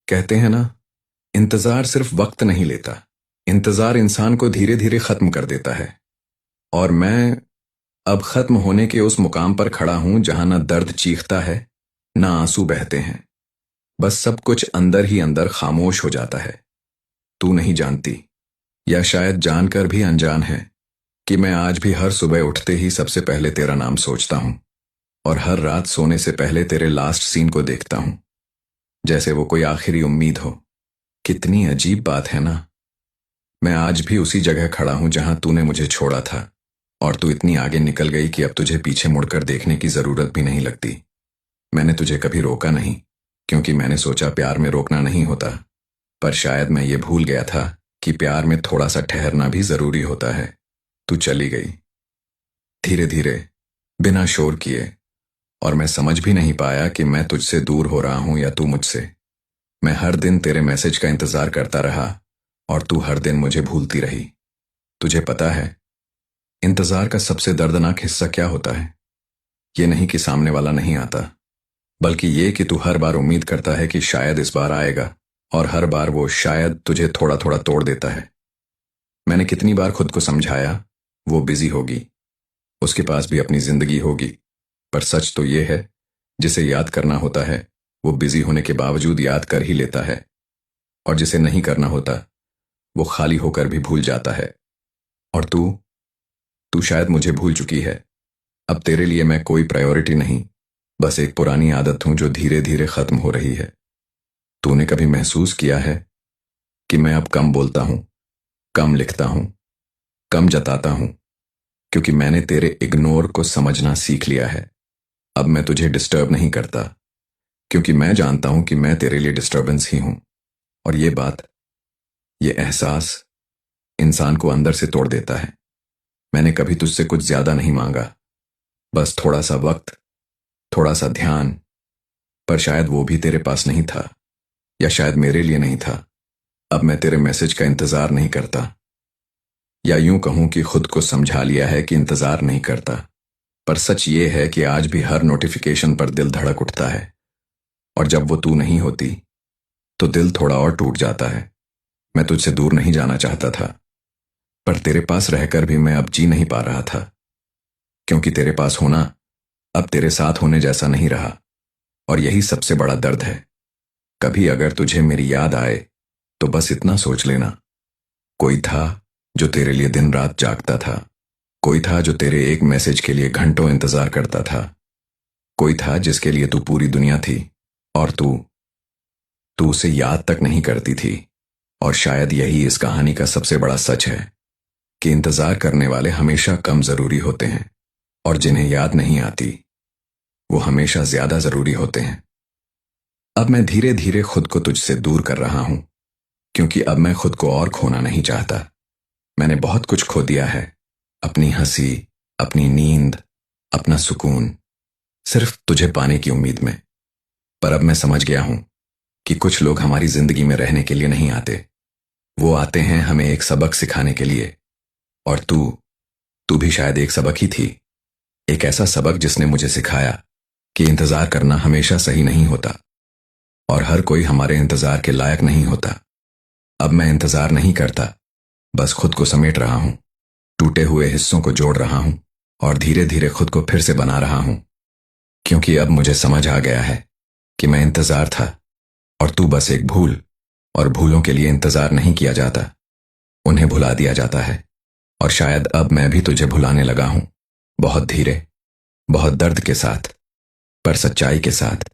कहते हैं ना, इंतजार सिर्फ वक्त नहीं लेता, इंतजार इंसान को धीरे धीरे खत्म कर देता है। और मैं अब खत्म होने के उस मुकाम पर खड़ा हूं जहां ना दर्द चीखता है, ना आंसू बहते हैं। बस सब कुछ अंदर ही अंदर खामोश हो जाता है। तू नहीं जानती, या शायद जानकर भी अनजान है, कि मैं आज भी हर सुबह उठते ही सबसे पहले तेरा नाम सोचता हूं, और हर रात सोने से पहले तेरे लास्ट सीन को देखता हूं, जैसे वो कोई आखिरी उम्मीद हो। कितनी अजीब बात है ना। मैं आज भी उसी जगह खड़ा हूं जहां तूने मुझे छोड़ा था, और तू इतनी आगे निकल गई कि अब तुझे पीछे मुड़कर देखने की जरूरत भी नहीं लगती। मैंने तुझे कभी रोका नहीं, क्योंकि मैंने सोचा प्यार में रोकना नहीं होता। पर शायद मैं ये भूल गया था कि प्यार में थोड़ा सा ठहरना भी जरूरी होता है। तू चली गई धीरे धीरे, बिना शोर किए, और मैं समझ भी नहीं पाया कि मैं तुझसे दूर हो रहा हूं या तू मुझसे। मैं हर दिन तेरे मैसेज का इंतजार करता रहा, और तू हर दिन मुझे भूलती रही। तुझे पता है, इंतजार का सबसे दर्दनाक हिस्सा क्या होता है? ये नहीं कि सामने वाला नहीं आता, बल्कि ये कि तू हर बार उम्मीद करता है कि शायद इस बार आएगा, और हर बार वो शायद तुझे थोड़ा थोड़ा तोड़ देता है। मैंने कितनी बार खुद को समझाया, वो बिजी होगी, उसके पास भी अपनी जिंदगी होगी। पर सच तो ये है, जिसे याद करना होता है वो बिजी होने के बावजूद याद कर ही लेता है, और जिसे नहीं करना होता वो खाली होकर भी भूल जाता है। और तू तू शायद मुझे भूल चुकी है। अब तेरे लिए मैं कोई प्रायोरिटी नहीं, बस एक पुरानी आदत हूं जो धीरे धीरे खत्म हो रही है। तूने कभी महसूस किया है कि मैं अब कम बोलता हूं, कम लिखता हूं, कम जताता हूं, क्योंकि मैंने तेरे इग्नोर को समझना सीख लिया है। अब मैं तुझे डिस्टर्ब नहीं करता, क्योंकि मैं जानता हूं कि मैं तेरे लिए डिस्टर्बेंस ही हूं। और ये बात, ये एहसास इंसान को अंदर से तोड़ देता है। मैंने कभी तुझसे कुछ ज्यादा नहीं मांगा, बस थोड़ा सा वक्त, थोड़ा सा ध्यान। पर शायद वो भी तेरे पास नहीं था, या शायद मेरे लिए नहीं था। अब मैं तेरे मैसेज का इंतजार नहीं करता, या यूं कहूं कि खुद को समझा लिया है कि इंतजार नहीं करता। पर सच ये है कि आज भी हर नोटिफिकेशन पर दिल धड़क उठता है, और जब वो तू नहीं होती तो दिल थोड़ा और टूट जाता है। मैं तुझसे दूर नहीं जाना चाहता था, पर तेरे पास रहकर भी मैं अब जी नहीं पा रहा था, क्योंकि तेरे पास होना अब तेरे साथ होने जैसा नहीं रहा। और यही सबसे बड़ा दर्द है। कभी अगर तुझे मेरी याद आए तो बस इतना सोच लेना, कोई था जो तेरे लिए दिन रात जागता था, कोई था जो तेरे एक मैसेज के लिए घंटों इंतजार करता था, कोई था जिसके लिए तू पूरी दुनिया थी, और तू तू उसे याद तक नहीं करती थी। और शायद यही इस कहानी का सबसे बड़ा सच है, कि इंतजार करने वाले हमेशा कम जरूरी होते हैं, और जिन्हें याद नहीं आती वो हमेशा ज्यादा जरूरी होते हैं। अब मैं धीरे धीरे खुद को तुझसे दूर कर रहा हूं, क्योंकि अब मैं खुद को और खोना नहीं चाहता। मैंने बहुत कुछ खो दिया है, अपनी हंसी, अपनी नींद, अपना सुकून, सिर्फ तुझे पाने की उम्मीद में। पर अब मैं समझ गया हूं कि कुछ लोग हमारी जिंदगी में रहने के लिए नहीं आते, वो आते हैं हमें एक सबक सिखाने के लिए। और तू भी शायद एक सबक ही थी, एक ऐसा सबक जिसने मुझे सिखाया कि इंतजार करना हमेशा सही नहीं होता, और हर कोई हमारे इंतजार के लायक नहीं होता। अब मैं इंतजार नहीं करता, बस खुद को समेट रहा हूं, टूटे हुए हिस्सों को जोड़ रहा हूं, और धीरे धीरे खुद को फिर से बना रहा हूं। क्योंकि अब मुझे समझ आ गया है कि मैं इंतजार था, और तू बस एक भूल, और भूलों के लिए इंतजार नहीं किया जाता, उन्हें भुला दिया जाता है। और शायद अब मैं भी तुझे भुलाने लगा हूं, बहुत धीरे, बहुत दर्द के साथ, पर सच्चाई के साथ।